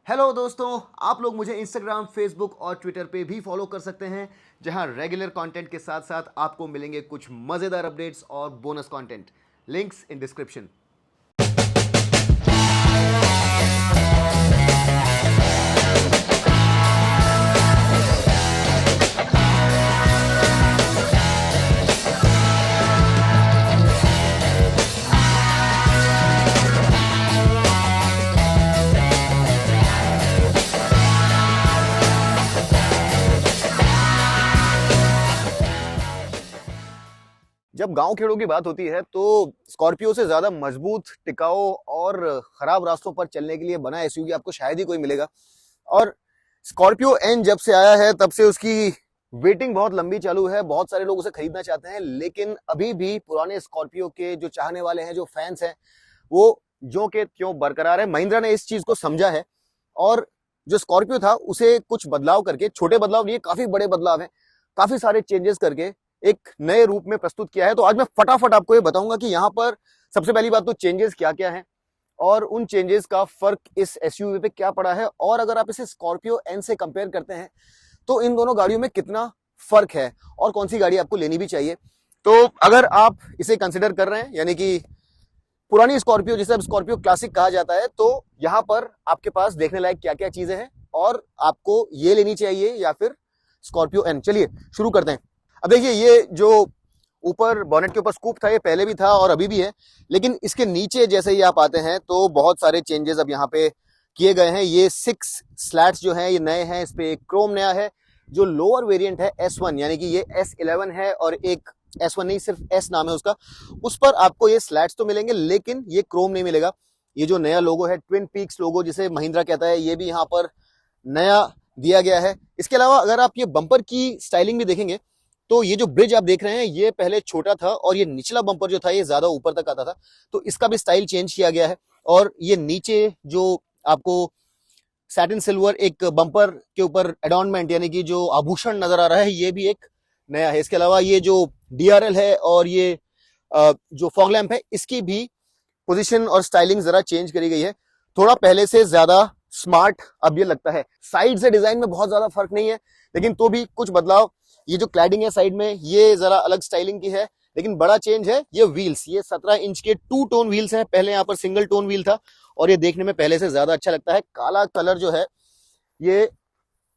Hello दोस्तों, आप लोग मुझे इंस्टाग्राम, फेसबुक और ट्विटर पे भी फॉलो कर सकते हैं, जहां रेगुलर कंटेंट के साथ साथ आपको मिलेंगे कुछ मज़ेदार अपडेट्स और bonus content. Links in description. जब गांव खेड़ों की बात होती है तो स्कॉर्पियो से ज्यादा मजबूत, टिकाऊ और खराब रास्तों पर चलने के लिए बना एसयूवी आपको शायद ही कोई मिलेगा। और स्कॉर्पियो एन जब से आया है तब से उसकी वेटिंग बहुत लंबी चालू है। बहुत सारे लोग उसे खरीदना चाहते हैं, लेकिन अभी भी पुराने स्कॉर्पियो के जो चाहने वाले हैं, जो फैंस हैं, वो ज्यों के त्यों बरकरार है। महिंद्रा ने इस चीज को समझा है और जो स्कॉर्पियो था उसे कुछ बदलाव करके, छोटे बदलाव नहीं, काफी बड़े बदलाव हैं, काफी सारे चेंजेस करके एक नए रूप में प्रस्तुत किया है। तो आज मैं फटाफट आपको ये बताऊंगा कि यहाँ पर सबसे पहली बात तो चेंजेस क्या क्या हैं और उन चेंजेस का फर्क इस एसयूवी पे क्या पड़ा है, और अगर आप इसे स्कॉर्पियो एन से कंपेयर करते हैं तो इन दोनों गाड़ियों में कितना फर्क है और कौन सी गाड़ी आपको लेनी भी चाहिए। तो अगर आप इसे कंसिडर कर रहे हैं, यानी कि पुरानी स्कॉर्पियो जिसे अब स्कॉर्पियो क्लासिक कहा जाता है, तो यहाँ पर आपके पास देखने लायक क्या क्या चीजें हैं और आपको ये लेनी चाहिए या फिर स्कॉर्पियो एन। चलिए शुरू करते हैं। अब देखिए, ये जो ऊपर बॉनेट के ऊपर स्कूप था, ये पहले भी था और अभी भी है, लेकिन इसके नीचे जैसे ही आप आते हैं तो बहुत सारे चेंजेस अब यहाँ पे किए गए हैं। ये 6 स्लैट्स जो हैं ये नए हैं, इस पे एक क्रोम नया है। जो लोअर वेरिएंट है S1, यानी कि ये S11 है और एक S1 नहीं, सिर्फ S नाम है उसका, उस पर आपको ये स्लैट्स तो मिलेंगे लेकिन ये क्रोम नहीं मिलेगा। ये जो नया लोगो है, ट्विन पीक्स लोगो जिसे महिंद्रा कहता है, ये भी यहाँ पर नया दिया गया है। इसके अलावा अगर आप ये बम्पर की स्टाइलिंग भी देखेंगे तो ये जो ब्रिज आप देख रहे हैं ये पहले छोटा था और ये निचला बम्पर जो था ये ज्यादा ऊपर तक आता था, तो इसका भी स्टाइल चेंज किया गया है। और ये नीचे जो आपको सैटिन सिल्वर एक बम्पर के ऊपर एडॉर्नमेंट, यानी कि जो आभूषण नजर आ रहा है, ये भी एक नया है। इसके अलावा ये जो डीआरएल है और ये जो फॉग लैंप है, इसकी भी पोजीशन और स्टाइलिंग जरा चेंज करी गई है, थोड़ा पहले से ज्यादा स्मार्ट अब ये लगता है। साइड से डिजाइन में बहुत ज्यादा फर्क नहीं है, लेकिन तो भी कुछ बदलाव। ये जो क्लैडिंग है साइड में, ये जरा अलग स्टाइलिंग की है, लेकिन बड़ा चेंज है ये व्हील्स। ये 17 इंच के 2 टोन व्हील्स हैं, पहले यहाँ पर सिंगल टोन व्हील था और ये देखने में पहले से ज्यादा अच्छा लगता है। काला कलर जो है ये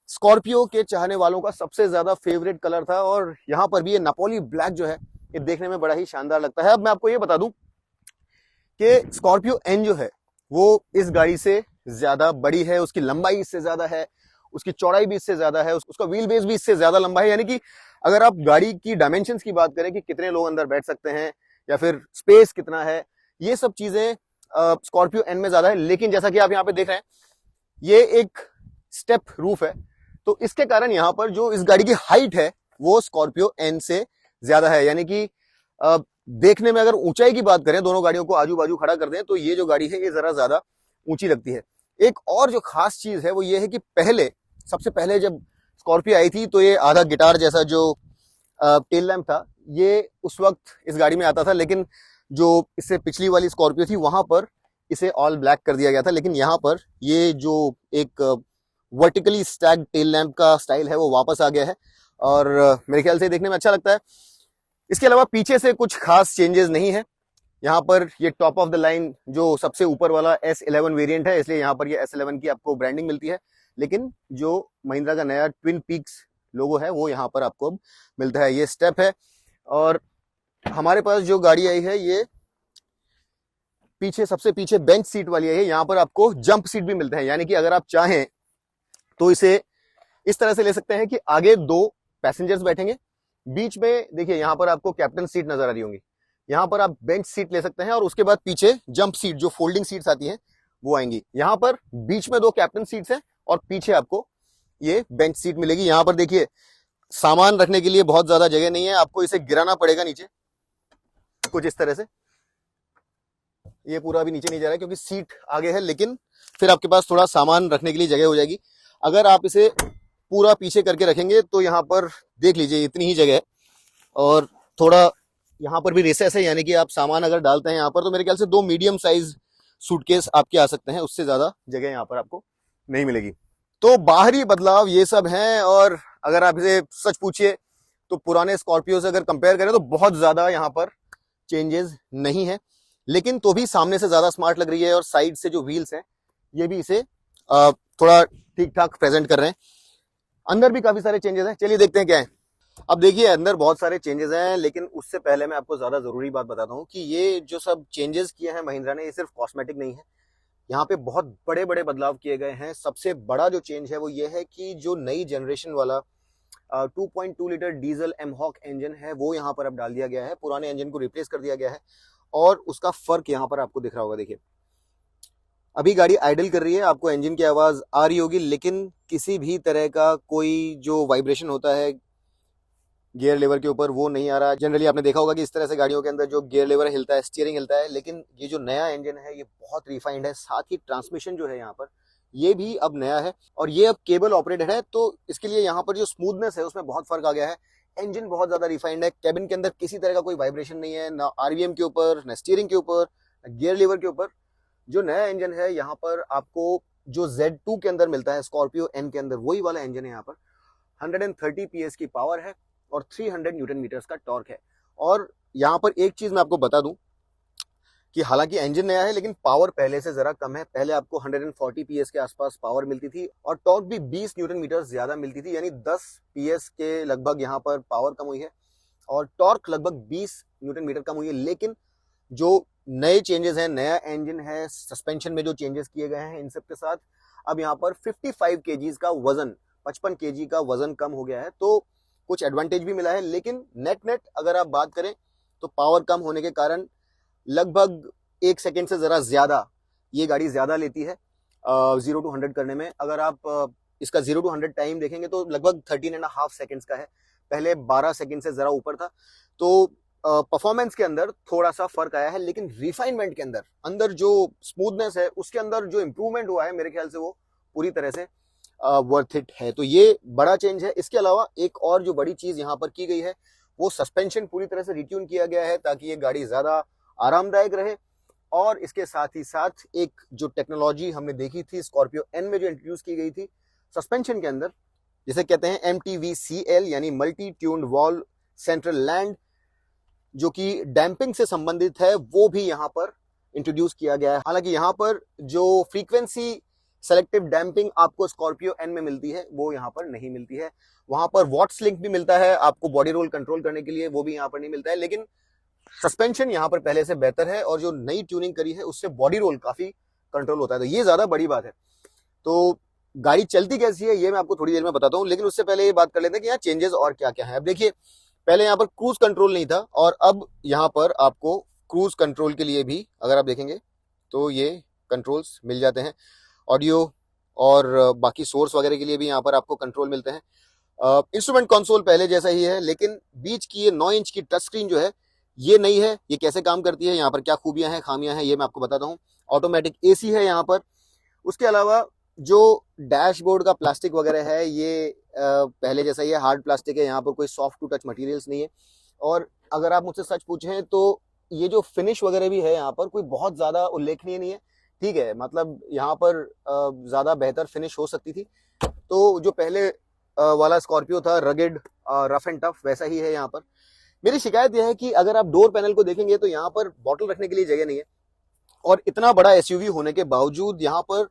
स्कॉर्पियो के चाहने वालों का सबसे ज्यादा फेवरेट कलर था और यहाँ पर भी ये नापोली ब्लैक जो है ये देखने में बड़ा ही शानदार लगता है। अब मैं आपको ये बता दूं कि स्कॉर्पियो एन जो है वो इस गाड़ी से ज्यादा बड़ी है, उसकी लंबाई इससे ज्यादा है, उसकी चौड़ाई भी इससे ज्यादा है, उसका व्हील बेस भी इससे ज्यादा लंबा है। यानी कि अगर आप गाड़ी की डायमेंशंस की बात करें कि कितने लोग अंदर बैठ सकते हैं या फिर स्पेस कितना है, ये सब चीजें स्कॉर्पियो एन में ज्यादा है। लेकिन जैसा कि आप यहाँ पे देख रहे हैं, ये एक स्टेप रूफ है, तो इसके कारण यहाँ पर जो इस गाड़ी की हाइट है वो स्कॉर्पियो एन से ज्यादा है। यानी कि देखने में अगर ऊंचाई की बात करें, दोनों गाड़ियों को आजू बाजू खड़ा कर दें, तो ये जो गाड़ी है ये जरा ज्यादा ऊंची लगती है। एक और जो खास चीज है वो ये है कि सबसे पहले जब स्कॉर्पियो आई थी तो ये आधा गिटार जैसा जो टेल लैंप था ये उस वक्त इस गाड़ी में आता था, लेकिन जो इससे पिछली वाली स्कॉर्पियो थी वहां पर इसे ऑल ब्लैक कर दिया गया था। लेकिन यहाँ पर ये जो एक वर्टिकली स्टैग्ड टेल लैंप का स्टाइल है वो वापस आ गया है और मेरे ख्याल से देखने में अच्छा लगता है। इसके अलावा पीछे से कुछ खास चेंजेस नहीं है। यहाँ पर ये टॉप ऑफ द लाइन जो सबसे ऊपर वाला S11 वेरिएंट है, इसलिए यहाँ पर ये S11 की आपको ब्रांडिंग मिलती है, लेकिन जो महिंद्रा का नया ट्विन पीक्स लोगो है वो यहाँ पर आपको मिलता है। ये स्टेप है और हमारे पास जो गाड़ी आई है ये सबसे पीछे बेंच सीट वाली आई है। यहाँ पर आपको जंप सीट भी मिलता है, यानी कि अगर आप चाहें तो इसे इस तरह से ले सकते हैं कि आगे 2 पैसेंजर्स बैठेंगे, बीच में देखिए यहाँ पर आपको कैप्टन सीट नजर आ रही होंगी, यहाँ पर आप बेंच सीट ले सकते हैं और उसके बाद पीछे जंप सीट जो फोल्डिंग सीट्स आती हैं वो आएंगी। यहाँ पर बीच में 2 कैप्टन सीट्स हैं और पीछे आपको ये बेंच सीट मिलेगी। यहाँ पर देखिए सामान रखने के लिए बहुत ज्यादा जगह नहीं है, आपको इसे गिराना पड़ेगा नीचे कुछ इस तरह से। ये पूरा अभी नीचे नहीं जा रहा है क्योंकि सीट आगे है, लेकिन फिर आपके पास थोड़ा सामान रखने के लिए जगह हो जाएगी। अगर आप इसे पूरा पीछे करके रखेंगे तो यहाँ पर देख लीजिए इतनी ही जगह है और थोड़ा यहाँ पर भी रेसेस है, यानी कि आप सामान अगर डालते हैं यहाँ पर तो मेरे ख्याल से 2 मीडियम साइज सूटकेस आपके आ सकते हैं, उससे ज्यादा जगह यहाँ पर आपको नहीं मिलेगी। तो बाहरी बदलाव ये सब हैं, और अगर आप इसे सच पूछिए तो पुराने स्कॉर्पियो से अगर कंपेयर करें तो बहुत ज्यादा यहाँ पर चेंजेस नहीं है, लेकिन तो भी सामने से ज्यादा स्मार्ट लग रही है, और साइड से जो व्हील्स हैं ये भी इसे थोड़ा ठीक ठाक प्रेजेंट कर रहे हैं। अंदर भी काफी सारे चेंजेस हैं, चलिए देखते हैं क्या है। अब देखिए अंदर बहुत सारे चेंजेस हैं, लेकिन उससे पहले मैं आपको ज्यादा जरूरी बात बताता हूँ कि ये जो सब चेंजेस किए हैं महिंद्रा ने, ये सिर्फ कॉस्मेटिक नहीं है, यहाँ पे बहुत बड़े बड़े बदलाव किए गए हैं। सबसे बड़ा जो चेंज है वो ये है कि जो नई जनरेशन वाला 2.2 लीटर डीजल एमहॉक इंजन है वो यहाँ पर अब डाल दिया गया है, पुराने इंजन को रिप्लेस कर दिया गया है, और उसका फर्क यहाँ पर आपको दिख रहा होगा। देखिए अभी गाड़ी आइडल कर रही है, आपको इंजन की आवाज आ रही होगी, लेकिन किसी भी तरह का कोई जो वाइब्रेशन होता है गियर लेवर के ऊपर वो नहीं आ रहा। जनरली आपने देखा होगा कि इस तरह से गाड़ियों के अंदर जो गियर लेवर हिलता है, स्टीयरिंग हिलता है, लेकिन ये जो नया इंजन है ये बहुत रिफाइंड है। साथ ही ट्रांसमिशन जो है यहाँ पर ये भी अब नया है, और ये अब केबल ऑपरेटेड है, तो इसके लिए यहाँ पर जो स्मूथनेस है उसमें बहुत फर्क आ गया है। इंजन बहुत ज्यादा रिफाइंड है, केबिन के अंदर किसी तरह का कोई वाइब्रेशन नहीं है, ना आरवीएम के ऊपर, ना स्टीयरिंग के ऊपर, ना गियर लीवर के ऊपर। जो नया इंजन है यहाँ पर आपको जो Z2 के अंदर मिलता है स्कॉर्पियो एन के अंदर, वही वाला इंजन है। यहाँ पर 130 PS की पावर है और 300 न्यूटन मीटर्स का टॉर्क है। और यहाँ पर एक चीज मैं आपको बता दूं कि हालांकि इंजन नया है, लेकिन पावर पहले से जरा कम है। पहले आपको 140 PS के आसपास पावर मिलती थी, और टॉर्क भी 20 न्यूटन मीटर ज्यादा मिलती थी, यानी 10 PS के लगभग यहाँ पर पावर कम हुई है, और टॉर्क लगभग 20 न्यूटन मीटर कम हुई है। लेकिन जो नए चेंजेस हैं, नया इंजन है, सस्पेंशन में जो चेंजेस किए गए हैं, इन सब के साथ अब यहाँ पर 55 kg का वजन, 55 kg का वजन कम हो गया है, तो कुछ एडवांटेज भी मिला है। लेकिन नेट अगर आप बात करें तो पावर कम होने के कारण लगभग 1 सेकेंड से जरा ज्यादा ये गाड़ी ज्यादा लेती है 0 to 100 करने में। अगर आप इसका 0 to 100 टाइम देखेंगे तो लगभग 13.5 सेकेंड्स का है, पहले 12 सेकेंड से जरा ऊपर था। तो परफॉर्मेंस के अंदर थोड़ा सा फर्क आया है, लेकिन रिफाइनमेंट के अंदर जो स्मूथनेस है उसके अंदर जो इंप्रूवमेंट हुआ है, मेरे ख्याल से वो पूरी तरह से वर्थ इट है। तो ये बड़ा चेंज है। इसके अलावा एक और जो बड़ी चीज यहाँ पर की गई है वो सस्पेंशन पूरी तरह से रिट्यून किया गया है, ताकि ये गाड़ी ज्यादा आरामदायक रहे। और इसके साथ ही साथ एक जो टेक्नोलॉजी हमने देखी थी स्कॉर्पियो एन में जो इंट्रोड्यूस की गई थी सस्पेंशन के अंदर, जिसे कहते हैं MTVCL यानी multi tuned valve central land, जो कि डैम्पिंग से संबंधित है, वो भी यहाँ पर इंट्रोड्यूस किया गया है। हालांकि यहाँ पर जो फ्रीक्वेंसी सेलेक्टिव डैम्पिंग आपको स्कॉर्पियो एन में मिलती है वो यहाँ पर नहीं मिलती है। वहां पर वॉट्स लिंक भी मिलता है आपको बॉडी रोल कंट्रोल करने के लिए, वो भी यहाँ पर नहीं मिलता है। लेकिन सस्पेंशन यहाँ पर पहले से बेहतर है, और जो नई ट्यूनिंग करी है उससे बॉडी रोल काफी कंट्रोल होता है, तो ये ज्यादा बड़ी बात है। तो गाड़ी चलती कैसी है ये मैं आपको थोड़ी देर में बताता हूँ, लेकिन उससे पहले ये बात कर लेते हैं कि यहाँ चेंजेस और क्या क्या है। अब देखिए पहले यहाँ पर क्रूज कंट्रोल नहीं था, और अब यहाँ पर आपको क्रूज कंट्रोल के लिए भी अगर आप देखेंगे तो ये कंट्रोल्स मिल जाते हैं। ऑडियो और बाकी सोर्स वगैरह के लिए भी यहाँ पर आपको कंट्रोल मिलते हैं। इंस्ट्रूमेंट कंसोल पहले जैसा ही है, लेकिन बीच की ये 9 इंच की टच स्क्रीन जो है ये नई है। ये कैसे काम करती है, यहाँ पर क्या खूबियां हैं, खामियां हैं, ये मैं आपको बताता हूँ। ऑटोमेटिक AC है यहाँ पर। उसके अलावा जो डैशबोर्ड का प्लास्टिक वगैरह है ये पहले जैसा ही है, हार्ड प्लास्टिक है, यहाँ पर कोई सॉफ्ट टू टच मटेरियल्स नहीं है। और अगर आप मुझसे सच पूछें तो ये जो फिनिश वगैरह भी है यहाँ पर कोई बहुत ज्यादा उल्लेखनीय नहीं है, ठीक है, मतलब यहाँ पर ज्यादा बेहतर फिनिश हो सकती थी। तो जो पहले वाला स्कॉर्पियो था रगेड रफ एंड टफ, वैसा ही है यहाँ पर। मेरी शिकायत यह है कि अगर आप डोर पैनल को देखेंगे तो यहाँ पर बॉटल रखने के लिए जगह नहीं है, और इतना बड़ा SUV होने के बावजूद यहाँ पर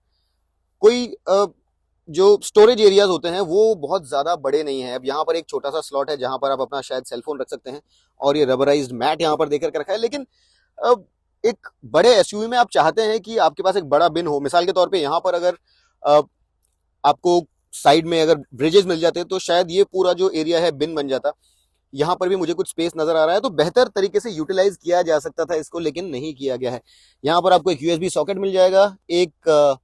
कोई जो स्टोरेज एरियाज होते हैं वो बहुत ज्यादा बड़े नहीं है। अब यहाँ पर एक छोटा सा स्लॉट है जहां पर आप अपना शायद सेलफोन रख सकते हैं, और ये रबराइज्ड मैट यहाँ पर देकर रखा है। लेकिन एक बड़े SUV में आप चाहते हैं कि आपके पास एक बड़ा बिन हो। मिसाल के तौर पे यहाँ पर अगर आपको साइड में अगर ब्रिजेस मिल जाते तो शायद ये पूरा जो एरिया है बिन बन जाता। यहाँ पर भी मुझे कुछ स्पेस नजर आ रहा है, तो बेहतर तरीके से यूटिलाइज किया जा सकता था इसको, लेकिन नहीं किया गया है। यहाँ पर आपको एक USB सॉकेट मिल जाएगा, एक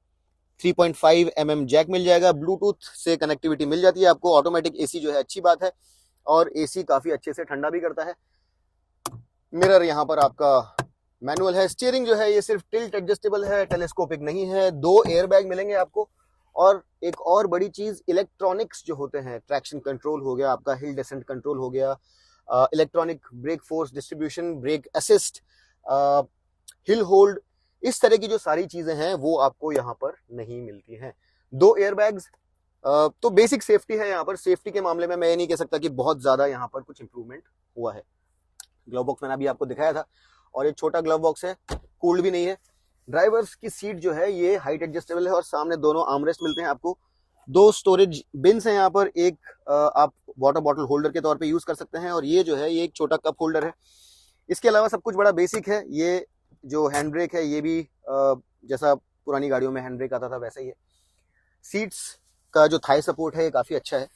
3.5 mm जैक मिल जाएगा, ब्लूटूथ से कनेक्टिविटी मिल जाती है आपको। ऑटोमेटिक AC जो है अच्छी बात है, और AC काफी अच्छे से ठंडा भी करता है। मिरर यहाँ पर आपका मैनुअल है। स्टीयरिंग जो है ये सिर्फ टिल्ट एडजस्टेबल है, टेलीस्कोपिक नहीं है। 2 एयरबैग मिलेंगे आपको, और एक और बड़ी चीज इलेक्ट्रॉनिक्स जो होते हैं, ट्रैक्शन कंट्रोल हो गया आपका, हिल डिसेंट कंट्रोल हो गया, electronic brake force distribution, brake assist, hill hold, इस तरह की जो सारी चीजें हैं वो आपको यहाँ पर नहीं मिलती हैं। 2 एयरबैग्स। तो बेसिक सेफ्टी है यहाँ पर। सेफ्टी के मामले में मैं ये नहीं कह सकता कि बहुत ज्यादा यहाँ पर कुछ इंप्रूवमेंट हुआ है। ग्लव बॉक्स मैंने अभी आपको दिखाया था, और ये छोटा ग्लव बॉक्स है, कूल्ड भी नहीं है। ड्राइवर्स की सीट जो है ये हाइट एडजस्टेबल है, और सामने दोनों आर्मरेस्ट मिलते हैं आपको। 2 स्टोरेज बिन्स हैं यहाँ पर, एक आप वाटर बॉटल होल्डर के तौर पे यूज कर सकते हैं, और ये जो है ये एक छोटा कप होल्डर है। इसके अलावा सब कुछ बड़ा बेसिक है। ये जो हैंड ब्रेक है ये भी जैसा पुरानी गाड़ियों में हैंड ब्रेक आता था वैसा ही है। सीट्स का जो थाई सपोर्ट है ये काफी अच्छा है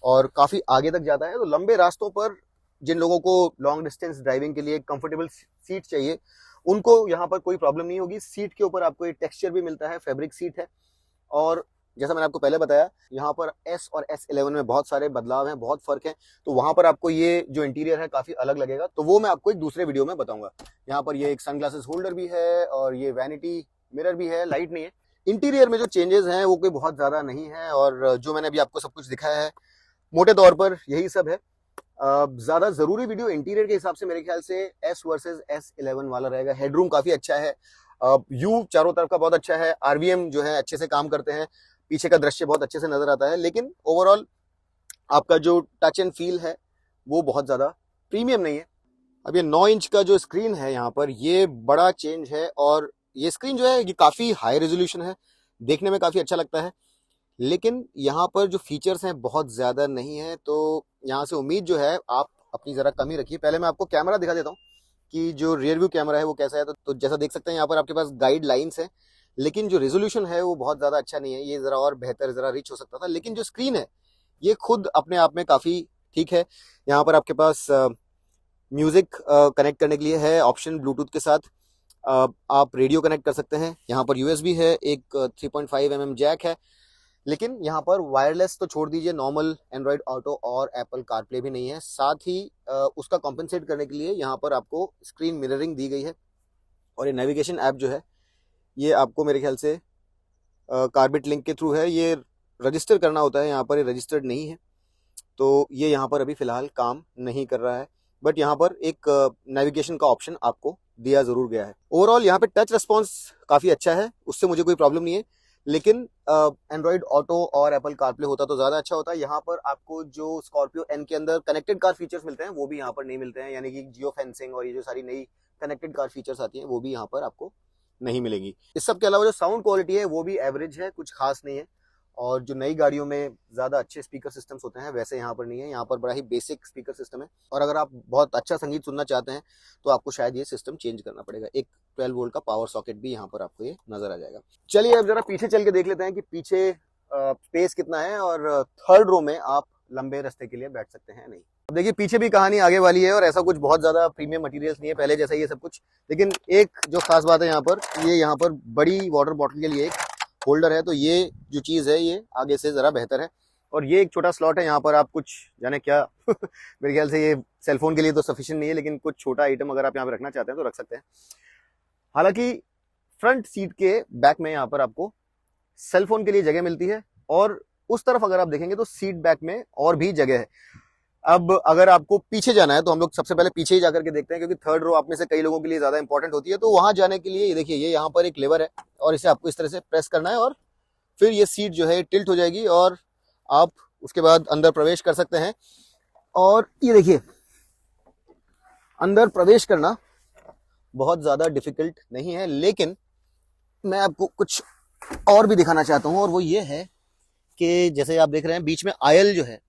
और काफी आगे तक जाता है। तो लंबे रास्तों पर जिन लोगों को लॉन्ग डिस्टेंस ड्राइविंग के लिए कंफर्टेबल सीट चाहिए, उनको यहाँ पर कोई प्रॉब्लम नहीं होगी। सीट के ऊपर आपको ये टेक्सचर भी मिलता है, फैब्रिक सीट है। और जैसा मैंने आपको पहले बताया, यहाँ पर S और S11 में बहुत सारे बदलाव हैं, बहुत फर्क है। तो वहां पर आपको ये जो इंटीरियर है काफी अलग लगेगा, तो वो मैं आपको एक दूसरे वीडियो में बताऊंगा। यहाँ पर ये एक सनग्लासेस होल्डर भी है, और ये वैनिटी मिरर भी है, लाइट नहीं है। इंटीरियर में जो चेंजेस हैं वो कोई बहुत ज्यादा नहीं है, और जो मैंने अभी आपको सब कुछ दिखाया है मोटे तौर पर यही सब है। ज्यादा जरूरी वीडियो इंटीरियर के हिसाब से मेरे ख्याल से S वर्सेस S11 वाला रहेगा। हेडरूम काफी अच्छा है, व्यू चारों तरफ का बहुत अच्छा है, RVM जो है अच्छे से काम करते हैं, पीछे का दृश्य बहुत अच्छे से नजर आता है। लेकिन ओवरऑल आपका जो टच एंड फील है वो बहुत ज्यादा प्रीमियम नहीं है। अब ये 9 इंच का जो स्क्रीन है यहाँ पर, ये बड़ा चेंज है, और ये स्क्रीन जो है ये काफी हाई रेजोल्यूशन है, देखने में काफी अच्छा लगता है। लेकिन यहाँ पर जो फीचर्स हैं बहुत ज्यादा नहीं है, तो यहाँ से उम्मीद जो है आप अपनी जरा कम ही रखिए। पहले मैं आपको कैमरा दिखा देता हूँ कि जो रियर व्यू कैमरा है वो कैसा है। तो जैसा देख सकते हैं यहाँ पर आपके पास गाइड लाइंस है, लेकिन जो रेजोल्यूशन है वो बहुत ज्यादा अच्छा नहीं है। ये जरा और बेहतर, जरा रिच हो सकता था। लेकिन जो स्क्रीन है ये खुद अपने आप में काफी ठीक है। यहाँ पर आपके पास म्यूजिक कनेक्ट करने के लिए है ऑप्शन, ब्लूटूथ के साथ आप रेडियो कनेक्ट कर सकते हैं। यहाँ पर USB है, एक 3.5 mm जैक है। लेकिन यहाँ पर वायरलेस तो छोड़ दीजिए, नॉर्मल एंड्रॉइड ऑटो और एप्पल कारप्ले भी नहीं है। साथ ही उसका कॉम्पेंसेट करने के लिए यहाँ पर आपको स्क्रीन मिररिंग दी गई है, और ये नेविगेशन ऐप जो है ये आपको मेरे ख्याल से कार्बिट लिंक के थ्रू है, ये रजिस्टर करना होता है। यहाँ पर ये रजिस्टर्ड नहीं है, तो ये यहाँ पर अभी फिलहाल काम नहीं कर रहा है। बट यहाँ पर एक नेविगेशन का ऑप्शन आपको दिया जरूर गया है। ओवरऑल यहाँ पे टच रिस्पॉन्स काफी अच्छा है, उससे मुझे कोई प्रॉब्लम नहीं है। लेकिन एंड्रॉइड ऑटो और एप्पल कारप्ले होता तो ज्यादा अच्छा होता। यहाँ पर आपको जो स्कॉर्पियो एन के अंदर कनेक्टेड कार फीचर्स मिलते हैं वो भी यहाँ पर नहीं मिलते हैं, यानी कि जियो फेंसिंग और ये जो सारी नई कनेक्टेड कार फीचर्स आती हैं वो भी यहाँ पर आपको नहीं मिलेंगी। इस सब के अलावा जो साउंड क्वालिटी है वो भी एवरेज है, कुछ खास नहीं है। और जो नई गाड़ियों में ज्यादा अच्छे स्पीकर सिस्टम्स होते हैं वैसे यहाँ पर नहीं है, यहाँ पर बड़ा ही बेसिक स्पीकर सिस्टम है। और अगर आप बहुत अच्छा संगीत सुनना चाहते हैं तो आपको शायद ये सिस्टम चेंज करना पड़ेगा। एक 12 वोल्ट का पावर सॉकेट भी यहाँ पर आपको ये नजर आ जाएगा। चलिए अब जरा पीछे चल के देख लेते हैं कि पीछे स्पेस कितना है, और थर्ड रो में आप लंबे रास्ते के लिए बैठ सकते हैं नहीं। अब देखिए पीछे भी कहानी आगे वाली है, और ऐसा कुछ बहुत ज्यादा प्रीमियम मटेरियल्स नहीं है पहले जैसा ये सब कुछ। लेकिन एक जो खास बात है यहाँ पर, ये यहाँ पर बड़ी वाटर बॉटल के लिए एक होल्डर है, तो ये जो चीज है ये आगे से जरा बेहतर है। और ये एक छोटा स्लॉट है, यहाँ पर आप कुछ जाने क्या मेरे ख्याल से ये सेलफोन के लिए तो सफिशिएंट नहीं है, लेकिन कुछ छोटा आइटम अगर आप यहाँ पे रखना चाहते हैं तो रख सकते हैं। हालांकि फ्रंट सीट के बैक में यहाँ पर आपको सेलफोन के लिए जगह मिलती है, और उस तरफ अगर आप देखेंगे तो सीट बैक में और भी जगह है। अब अगर आपको पीछे जाना है तो हम लोग सबसे पहले पीछे ही जाकर के देखते हैं, क्योंकि थर्ड रो आप में से कई लोगों के लिए ज्यादा इंपॉर्टेंट होती है। तो वहां जाने के लिए ये देखिए, ये यहाँ पर एक लेवर है, और इसे आपको इस तरह से प्रेस करना है, और फिर ये सीट जो है टिल्ट हो जाएगी, और आप उसके बाद अंदर प्रवेश कर सकते हैं। और ये देखिए, अंदर प्रवेश करना बहुत ज्यादा डिफिकल्ट नहीं है। लेकिन मैं आपको कुछ और भी दिखाना चाहता हूं, और वो ये है कि जैसे आप देख रहे हैं बीच में आयल जो है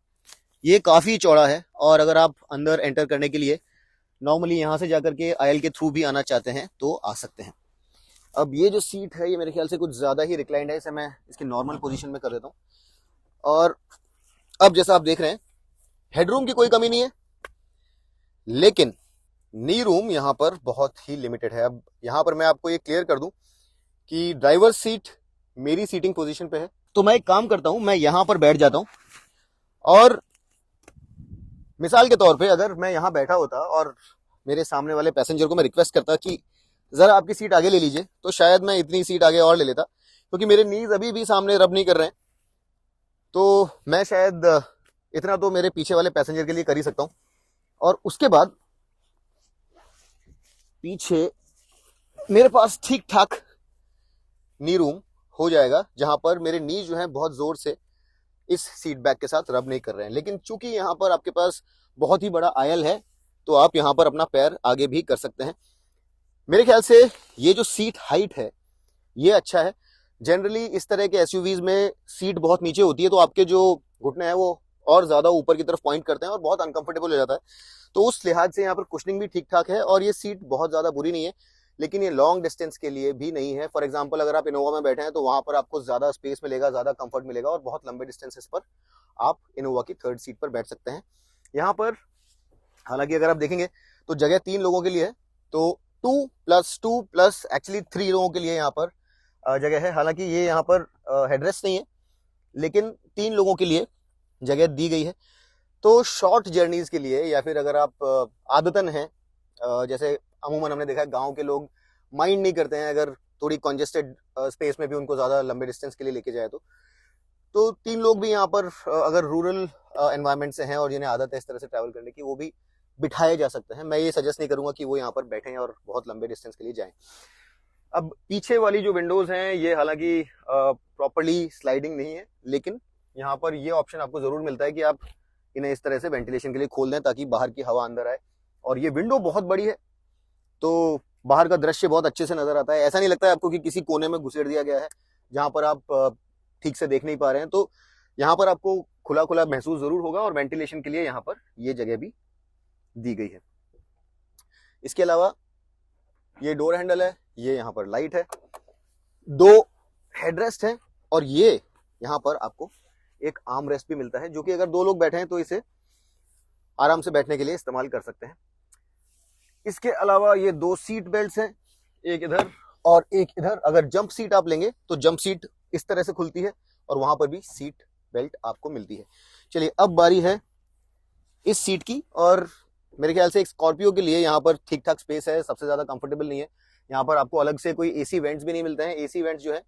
ये काफी चौड़ा है, और अगर आप अंदर एंटर करने के लिए नॉर्मली यहां से जाकर के आयल के थ्रू भी आना चाहते हैं तो आ सकते हैं। अब ये जो सीट है ये मेरे ख्याल से कुछ ज्यादा ही रिक्लाइंड है, इसे मैं इसकी नॉर्मल पोजीशन में कर देता हूं। और अब जैसा आप देख रहे हैं हेडरूम की कोई कमी नहीं है, लेकिन नी रूम यहां पर बहुत ही लिमिटेड है। अब यहां पर मैं आपको ये क्लियर कर दूं कि ड्राइवर सीट मेरी सीटिंग पोजीशन पे है, तो मैं एक काम करता हूं, मैं यहां पर बैठ जाता हूं, और मिसाल के तौर पे अगर मैं यहां बैठा होता और मेरे सामने वाले पैसेंजर को मैं रिक्वेस्ट करता कि जरा आपकी सीट आगे ले लीजिए, तो शायद मैं इतनी सीट आगे और ले लेता, क्योंकि मेरे नीज अभी भी सामने रब नहीं कर रहे हैं। तो मैं शायद इतना तो मेरे पीछे वाले पैसेंजर के लिए कर ही सकता हूं। और उसके बाद पीछे मेरे पास ठीक ठाक नी रूम हो जाएगा जहां पर मेरे नी जो है बहुत जोर से इस सीट बैक के साथ रब नहीं कर रहे हैं। लेकिन चूंकि यहाँ पर आपके पास बहुत ही बड़ा आयल है तो आप यहाँ पर अपना पैर आगे भी कर सकते हैं। मेरे ख्याल से ये जो सीट हाइट है ये अच्छा है। जनरली इस तरह के एसयूवीज में सीट बहुत नीचे होती है तो आपके जो घुटने हैं वो और ज्यादा ऊपर की तरफ पॉइंट करते हैं और बहुत अनकंफर्टेबल हो जाता है। तो उस लिहाज से यहाँ पर कुशनिंग भी ठीक ठाक है और ये सीट बहुत ज्यादा बुरी नहीं है, लेकिन ये लॉन्ग डिस्टेंस के लिए भी नहीं है। फॉर एग्जांपल अगर आप इनोवा में बैठे हैं तो वहां पर आपको ज्यादा स्पेस मिलेगा, ज्यादा कंफर्ट मिलेगा और बहुत लंबे डिस्टेंसेस पर आप इनोवा की थर्ड सीट पर बैठ सकते हैं। यहाँ पर हालांकि अगर आप देखेंगे तो जगह 3 लोगों के लिए है, तो 2+2+ एक्चुअली 3 लोगों के लिए यहाँ पर जगह है। हालांकि ये यहाँ पर हेडरेस्ट नहीं है, लेकिन 3 लोगों के लिए जगह दी गई है। तो शॉर्ट जर्नीज के लिए या फिर अगर आप आदतन हैं, जैसे अमूमन हमने देखा है गांव के लोग माइंड नहीं करते हैं अगर थोड़ी कंजेस्टेड स्पेस में भी उनको ज्यादा लंबे डिस्टेंस के लिए लेके जाए तो 3 लोग भी यहाँ पर अगर रूरल एनवायरनमेंट से हैं और जिन्हें आदत है इस तरह से ट्रैवल करने की, वो भी बिठाए जा सकते हैं। मैं ये सजेस्ट नहीं करूंगा कि वो यहाँ पर बैठें और बहुत लंबे डिस्टेंस के लिए जाएं। अब पीछे वाली जो विंडोज हैं ये हालांकि प्रॉपर्ली स्लाइडिंग नहीं है, लेकिन यहाँ पर ये ऑप्शन आपको जरूर मिलता है कि आप इन्हें इस तरह से वेंटिलेशन के लिए खोल दें ताकि बाहर की हवा अंदर आए। और ये विंडो बहुत बड़ी है तो बाहर का दृश्य बहुत अच्छे से नजर आता है। ऐसा नहीं लगता है आपको कि किसी कोने में घुसेड़ दिया गया है जहां पर आप ठीक से देख नहीं पा रहे हैं। तो यहाँ पर आपको खुला खुला महसूस जरूर होगा और वेंटिलेशन के लिए यहाँ पर ये जगह भी दी गई है। इसके अलावा ये डोर हैंडल है, ये यहाँ पर लाइट है, 2 हेडरेस्ट है और ये यहाँ पर आपको एक आर्म रेस्ट भी मिलता है जो कि अगर 2 लोग बैठे हैं तो इसे आराम से बैठने के लिए इस्तेमाल कर सकते हैं। इसके अलावा ये 2 सीट बेल्ट्स हैं, एक इधर और एक इधर। अगर जंप सीट आप लेंगे तो जंप सीट इस तरह से खुलती है और वहां पर भी सीट बेल्ट आपको मिलती है। चलिए अब बारी है इस सीट की, और मेरे ख्याल से एक स्कॉर्पियो के लिए यहाँ पर ठीक ठाक स्पेस है, सबसे ज्यादा कंफर्टेबल नहीं है। यहाँ पर आपको अलग से कोई एसी वेंट्स भी नहीं मिलते हैं। एसी वेंट्स जो है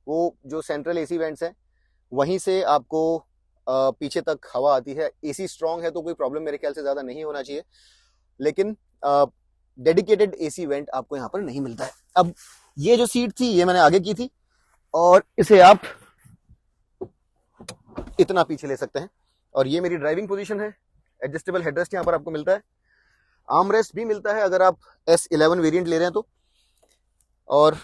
वो जो सेंट्रल एसी वेंट्स है वहीं से आपको पीछे तक हवा आती है। एसी स्ट्रांग है तो कोई प्रॉब्लम मेरे ख्याल से ज्यादा नहीं होना चाहिए, लेकिन डेडिकेटेड एसी वेंट आपको यहाँ पर नहीं मिलता है। अब ये जो सीट थी ये मैंने आगे की थी और इसे आप इतना पीछे ले सकते हैं और ये मेरी ड्राइविंग पोजीशन है। एडजस्टेबल हेडरेस्ट यहाँ पर आपको मिलता है, आर्मरेस्ट भी मिलता है अगर आप S11 वेरिएंट ले रहे हैं तो। और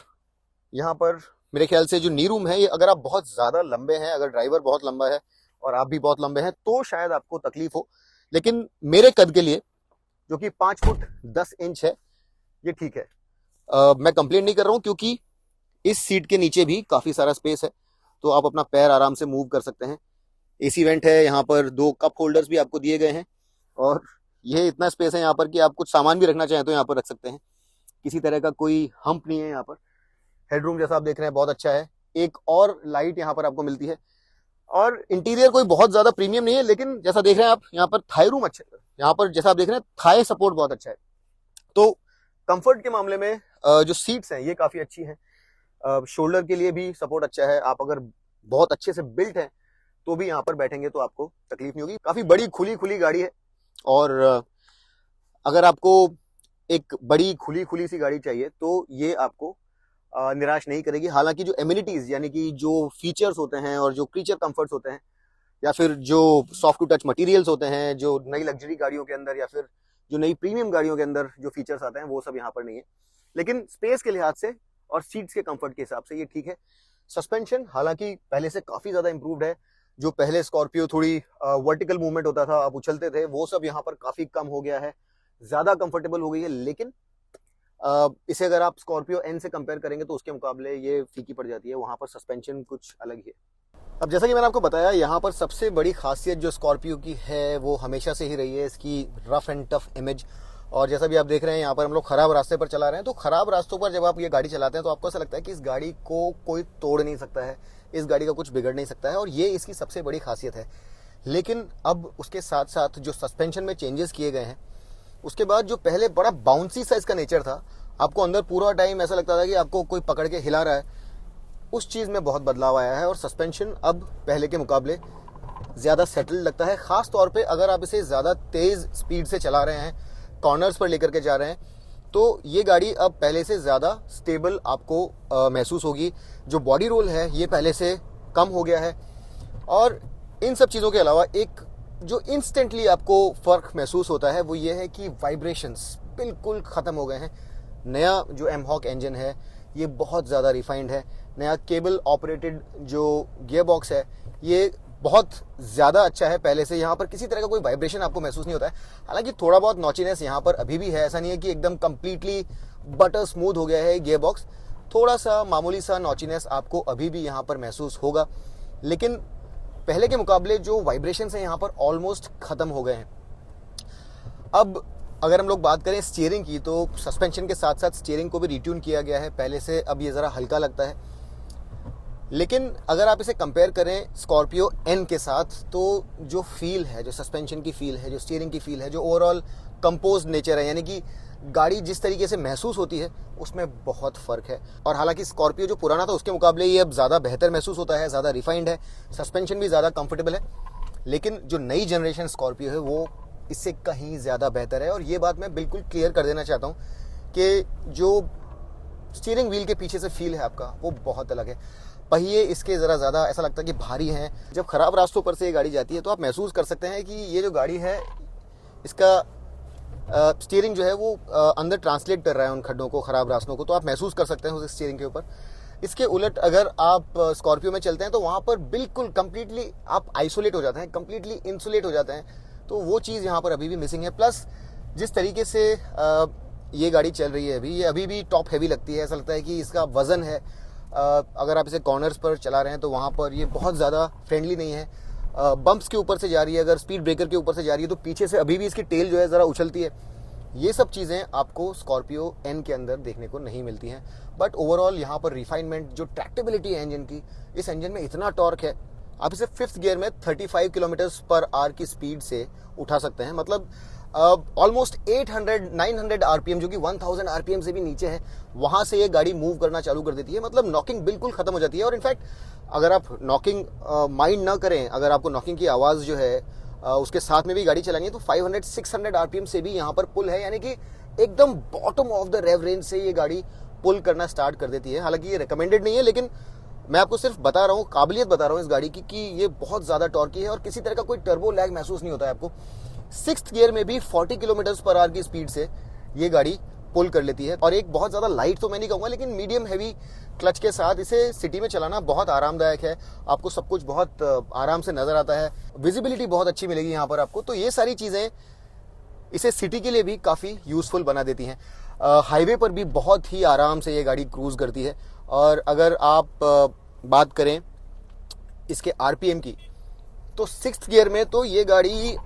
यहाँ पर मेरे ख्याल से जो नी रूम है ये अगर आप बहुत ज्यादा लंबे हैं, अगर ड्राइवर बहुत लंबा है और आप भी बहुत लंबे हैं तो शायद आपको तकलीफ हो, लेकिन मेरे कद के लिए जो कि 5 फुट 10 इंच है ये ठीक है। मैं कंप्लेन नहीं कर रहा हूँ क्योंकि इस सीट के नीचे भी काफी सारा स्पेस है तो आप अपना पैर आराम से मूव कर सकते हैं। एसी वेंट है, यहाँ पर 2 कप होल्डर्स भी आपको दिए गए हैं और ये इतना स्पेस है यहाँ पर कि आप कुछ सामान भी रखना चाहें तो यहाँ पर रख सकते हैं। किसी तरह का कोई हम्प नहीं है यहाँ पर। हेडरूम जैसा आप देख रहे हैं बहुत अच्छा है। एक और लाइट यहाँ पर आपको मिलती है और इंटीरियर कोई बहुत ज्यादा प्रीमियम नहीं है, लेकिन जैसा देख रहे हैं आप यहाँ पर थाई रूम अच्छा है। यहाँ पर जैसा आप देख रहे हैं थाई सपोर्ट बहुत अच्छा है। तो कंफर्ट के मामले में जो सीट्स हैं ये काफी अच्छी हैं। शोल्डर के लिए भी सपोर्ट अच्छा है। आप अगर बहुत अच्छे से बिल्ट है तो भी यहाँ पर बैठेंगे तो आपको तकलीफ नहीं होगी। काफी बड़ी खुली खुली गाड़ी है और अगर आपको एक बड़ी खुली खुली सी गाड़ी चाहिए तो ये आपको निराश नहीं करेगी। हालांकि जो एमिनिटीज यानी कि जो फीचर्स होते हैं और जो क्रीचर कंफर्ट्स होते हैं या फिर जो सॉफ्ट टू टच मटेरियल्स होते हैं जो नई लग्जरी गाड़ियों के अंदर या फिर जो नई प्रीमियम गाड़ियों के अंदर जो फीचर्स आते हैं वो सब यहाँ पर नहीं है, लेकिन स्पेस के लिहाज से और सीट्स के कंफर्ट के हिसाब से ये ठीक है। सस्पेंशन हालांकि पहले से काफी ज्यादा इंप्रूव्ड है। जो पहले स्कॉर्पियो थोड़ी वर्टिकल मूवमेंट होता था, आप उछलते थे, वो सब यहाँ पर काफी कम हो गया है, ज्यादा कंफर्टेबल हो गई है। लेकिन इसे अगर आप स्कॉर्पियो एन से कंपेयर करेंगे तो उसके मुकाबले ये फीकी पड़ जाती है। वहां पर सस्पेंशन कुछ अलग ही है। अब जैसा कि मैंने आपको बताया यहाँ पर सबसे बड़ी खासियत जो स्कॉर्पियो की है वो हमेशा से ही रही है इसकी रफ एंड टफ इमेज। और जैसा भी आप देख रहे हैं यहाँ पर हम लोग खराब रास्ते पर चला रहे हैं, तो खराब रास्तों पर जब आप ये गाड़ी चलाते हैं तो आपको ऐसा लगता है कि इस गाड़ी को कोई तोड़ नहीं सकता है, इस गाड़ी का कुछ बिगड़ नहीं सकता है, और ये इसकी सबसे बड़ी खासियत है। लेकिन अब उसके साथ साथ जो सस्पेंशन में चेंजेस किए गए हैं, उसके बाद जो पहले बड़ा बाउंसी सा इसका नेचर था, आपको अंदर पूरा टाइम ऐसा लगता था कि आपको कोई पकड़ के हिला रहा है, उस चीज़ में बहुत बदलाव आया है। और सस्पेंशन अब पहले के मुकाबले ज़्यादा सेटल्ड लगता है। ख़ास तौर पे अगर आप इसे ज़्यादा तेज़ स्पीड से चला रहे हैं, कॉर्नर्स पर लेकर के जा रहे हैं, तो ये गाड़ी अब पहले से ज़्यादा स्टेबल आपको महसूस होगी। जो बॉडी रोल है ये पहले से कम हो गया है। और इन सब चीज़ों के अलावा एक जो इंस्टेंटली आपको फ़र्क महसूस होता है वो ये है कि वाइब्रेशंस बिल्कुल ख़त्म हो गए हैं। नया जो एमहॉक इंजन है ये बहुत ज़्यादा रिफाइंड है। नया केबल ऑपरेटेड जो गियर बॉक्स है ये बहुत ज़्यादा अच्छा है पहले से। यहाँ पर किसी तरह का कोई वाइब्रेशन आपको महसूस नहीं होता है। हालांकि थोड़ा बहुत नॉचीनेस यहाँ पर अभी भी है, ऐसा नहीं है कि एकदम कंप्लीटली बटर स्मूथ हो गया है गियर बॉक्स। थोड़ा सा मामूली सा नॉचीनेस आपको अभी भी यहाँ पर महसूस होगा, लेकिन पहले के मुकाबले जो वाइब्रेशन है यहाँ पर ऑलमोस्ट ख़त्म हो गए हैं। अब अगर हम लोग बात करें स्टीयरिंग की, तो सस्पेंशन के साथ साथ स्टीयरिंग को भी रिट्यून किया गया है पहले से। अब ये ज़रा हल्का लगता है। लेकिन अगर आप इसे कंपेयर करें स्कॉर्पियो एन के साथ, तो जो फील है, जो सस्पेंशन की फील है, जो स्टीयरिंग की फील है, जो ओवरऑल कंपोज नेचर है, यानी कि गाड़ी जिस तरीके से महसूस होती है उसमें बहुत फ़र्क है। और हालांकि स्कॉर्पियो जो पुराना था उसके मुकाबले ये अब ज़्यादा बेहतर महसूस होता है, ज़्यादा रिफाइंड है, सस्पेंशन भी ज़्यादा कंफर्टेबल है। लेकिन जो नई जनरेशन स्कॉर्पियो है वो इससे कहीं ज़्यादा बेहतर है। और ये बात मैं बिल्कुल क्लियर कर देना चाहता हूँ कि जो स्टीयरिंग व्हील के पीछे से फील है आपका वो बहुत अलग है। पहिए इसके ज़रा ज़्यादा ऐसा लगता है कि भारी हैं। जब ख़राब रास्तों पर से ये गाड़ी जाती है तो आप महसूस कर सकते हैं कि ये जो गाड़ी है इसका स्टीयरिंग जो है वो अंदर ट्रांसलेट कर रहा है उन खड्डों को, ख़राब रास्तों को, तो आप महसूस कर सकते हैं उस स्टीयरिंग के ऊपर। इसके उलट अगर आप स्कॉर्पियो में चलते हैं तो वहाँ पर बिल्कुल कंप्लीटली आप आइसोलेट हो जाते हैं, कंप्लीटली इंसुलेट हो जाते हैं। तो वो चीज़ यहाँ पर अभी भी मिसिंग है। प्लस जिस तरीके से ये गाड़ी चल रही है अभी, ये अभी भी टॉप हैवी लगती है। ऐसा लगता है कि इसका वज़न है, अगर आप इसे कॉर्नर्स पर चला रहे हैं तो वहाँ पर ये बहुत ज़्यादा फ्रेंडली नहीं है। बम्प्स के ऊपर से जा रही है, अगर स्पीड ब्रेकर के ऊपर से जा रही है तो पीछे से अभी भी इसकी टेल जो है ज़रा उछलती है। ये सब चीज़ें आपको स्कॉर्पियो एन के अंदर देखने को नहीं मिलती हैं। बट ओवरऑल यहाँ पर रिफाइनमेंट, जो ट्रैक्टेबिलिटी है इंजन की, इस इंजन में इतना टॉर्क है, आप इसे 5th गियर में 35 किलोमीटर्स पर आवर की स्पीड से उठा सकते हैं। मतलब ऑलमोस्ट 800-900 आरपीएम, जो कि 1000 आरपीएम से भी नीचे है, वहां से ये गाड़ी मूव करना चालू कर देती है। मतलब नॉकिंग बिल्कुल खत्म हो जाती है। और इनफैक्ट अगर आप नॉकिंग माइंड ना करें, अगर आपको नॉकिंग की आवाज़ जो है उसके साथ में भी गाड़ी चलानी है, तो 500-600 आरपीएम से भी यहाँ पर पुल है, यानी कि एकदम bottom of the rev range से ये गाड़ी पुल करना स्टार्ट कर देती है। हालांकि ये रिकमेंडेड नहीं है, लेकिन मैं आपको सिर्फ बता रहा हूँ, काबिलियत बता रहा हूँ इस गाड़ी की कि ये बहुत ज़्यादा टॉर्की है और किसी तरह का कोई टर्बो लैग महसूस नहीं होता है आपको। 6th गियर में भी 40 किलोमीटर्स पर आवर की स्पीड से ये गाड़ी पुल कर लेती है। और एक बहुत ज़्यादा लाइट तो मैं नहीं कहूँगा, लेकिन मीडियम हैवी क्लच के साथ इसे सिटी में चलाना बहुत आरामदायक है। आपको सब कुछ बहुत आराम से नज़र आता है, विजिबिलिटी बहुत अच्छी मिलेगी यहाँ पर आपको। तो ये सारी चीज़ें इसे सिटी के लिए भी काफ़ी यूज़फुल बना देती हैं। हाईवे पर भी बहुत ही आराम से ये गाड़ी क्रूज़ करती है। और अगर आप बात करें इसके आरपीएम की, तो 6th गियर में तो ये गाड़ी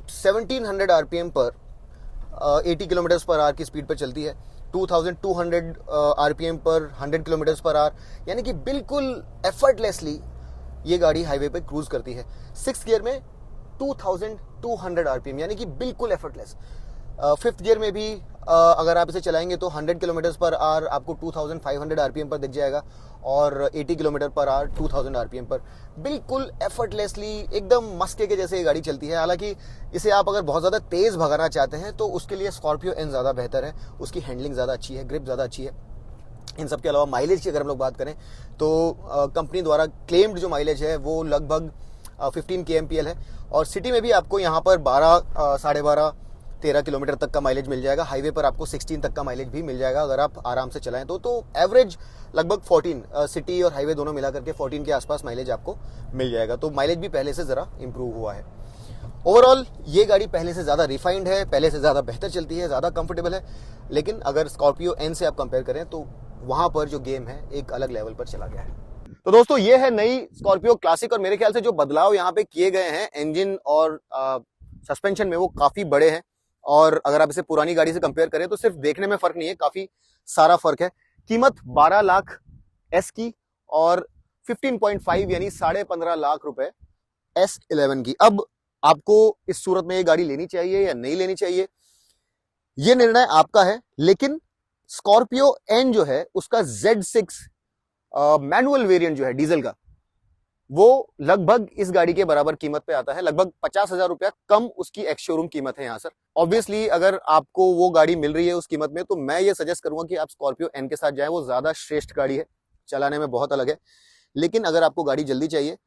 1700 आरपीएम पर 80 किलोमीटर्स पर आवर की स्पीड पर चलती है। 2200 आरपीएम पर 100 किलोमीटर्स पर आवर, यानी कि बिल्कुल एफर्टलेसली ये गाड़ी हाईवे पे क्रूज करती है। 6th गियर में 2200 आरपीएम, यानी कि बिल्कुल एफर्टलेस। 5th गियर में भी अगर आप इसे चलाएंगे तो 100 किलोमीटर्स पर आवर आपको 2500 आरपीएम पर दिख जाएगा, और 80 किलोमीटर पर आवर 2000 आरपीएम पर बिल्कुल एफर्टलेसली, एकदम मस्के के जैसे ये गाड़ी चलती है। हालांकि इसे आप अगर बहुत ज़्यादा तेज़ भगाना चाहते हैं तो उसके लिए स्कॉर्पियो एन ज़्यादा बेहतर है। उसकी हैंडलिंग ज़्यादा अच्छी है, ग्रिप ज़्यादा अच्छी है। इन सब के अलावा माइलेज की अगर हम लोग बात करें तो कंपनी द्वारा क्लेम्ड जो माइलेज है वो लगभग 15 kmpl है। और सिटी में भी आपको यहाँ पर 12, 12.5, 13 किलोमीटर तक का माइलेज मिल जाएगा। हाईवे पर आपको 16 तक का माइलेज भी मिल जाएगा अगर आप आराम से चलाएं तो एवरेज लगभग 14, सिटी और हाईवे दोनों मिला करके 14 के आसपास माइलेज आपको मिल जाएगा। तो माइलेज भी पहले से ज़रा इंप्रूव हुआ है। ओवरऑल ये गाड़ी पहले से ज़्यादा रिफाइंड है, पहले से ज़्यादा बेहतर चलती है, ज़्यादा कंफर्टेबल है। लेकिन अगर स्कॉर्पियो एन से आप कंपेयर करें तो वहाँ पर जो गेम है एक अलग लेवल पर चला गया है। तो दोस्तों ये है नई स्कॉर्पियो क्लासिक, और मेरे ख्याल से जो बदलाव यहाँ पे किए गए हैं इंजन और सस्पेंशन में वो काफ़ी बड़े हैं। और अगर आप इसे पुरानी गाड़ी से कंपेयर करें तो सिर्फ देखने में फ़र्क नहीं है, काफ़ी सारा फ़र्क है। कीमत 12 लाख एस की और 15.5 यानी 15.5 लाख रुपए S11 की। अब आपको इस सूरत में ये गाड़ी लेनी चाहिए या नहीं लेनी चाहिए, ये निर्णय आपका है। लेकिन स्कॉर्पियो एन जो है उसका Z6 मैनुअल वेरिएंट जो है डीजल का, वो लगभग इस गाड़ी के बराबर कीमत पे आता है, लगभग 50,000 रुपया कम उसकी एक्स शोरूम कीमत है यहाँ सर। ऑब्वियसली अगर आपको वो गाड़ी मिल रही है उस कीमत में, तो मैं ये सजेस्ट करूंगा कि आप स्कॉर्पियो एन के साथ जाएं, वो ज्यादा श्रेष्ठ गाड़ी है, चलाने में बहुत अलग है। लेकिन अगर आपको गाड़ी जल्दी चाहिए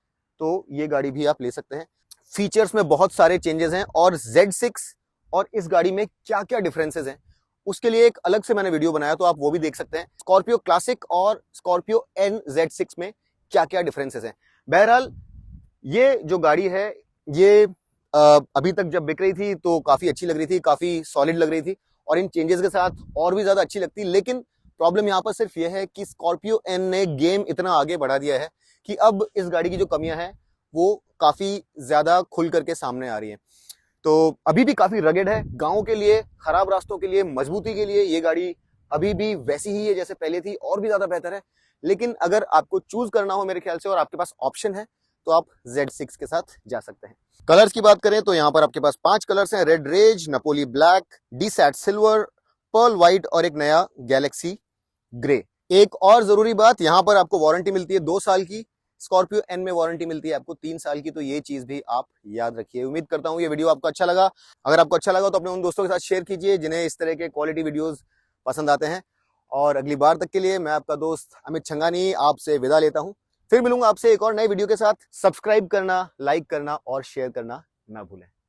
तो ये गाड़ी भी आप ले सकते हैं। फीचर्स में बहुत सारे चेंजेस हैं, और Z6 और इस गाड़ी में क्या क्या डिफरेंसेस हैं उसके लिए एक अलग से मैंने वीडियो बनाया, तो आप वो भी देख सकते हैं। स्कॉर्पियो क्लासिक और स्कॉर्पियो एन Z6 में क्या क्या डिफरेंसेस हैं। बहरहाल ये जो गाड़ी है ये अभी तक जब बिक रही थी तो काफी अच्छी लग रही थी, काफी सॉलिड लग रही थी, और इन चेंजेस के साथ और भी ज्यादा अच्छी लगती। लेकिन प्रॉब्लम यहाँ पर सिर्फ यह है कि स्कॉर्पियो एन ने गेम इतना आगे बढ़ा दिया है कि अब इस गाड़ी की जो कमियां हैं वो काफी ज्यादा खुल करके सामने आ रही हैं। तो अभी भी काफी रगेड है, गाँव के लिए, खराब रास्तों के लिए, मजबूती के लिए ये गाड़ी अभी भी वैसी ही है जैसे पहले थी, और भी ज्यादा बेहतर है। लेकिन अगर आपको चूज करना हो मेरे ख्याल से, और आपके पास ऑप्शन है, तो आप Z6 के साथ जा सकते हैं। कलर्स की बात करें तो यहाँ पर आपके पास 5 कलर्स हैं, red rage, Napoli black, desat silver, pearl white और एक नया गैलेक्सी ग्रे। एक और जरूरी बात, यहाँ पर आपको वारंटी मिलती है 2 साल की, स्कॉर्पियो एन में वारंटी मिलती है आपको 3 साल की, तो ये चीज भी आप याद रखिए। उम्मीद करता हूँ ये वीडियो आपको अच्छा लगा। अगर आपको अच्छा लगा तो अपने उन दोस्तों के साथ शेयर कीजिए जिन्हें इस तरह के क्वालिटी वीडियोस पसंद आते हैं। और अगली बार तक के लिए मैं आपका दोस्त अमित छंगानी आपसे विदा लेता हूं। फिर मिलूंगा आपसे एक और नई वीडियो के साथ। सब्सक्राइब करना, लाइक करना और शेयर करना ना भूलें।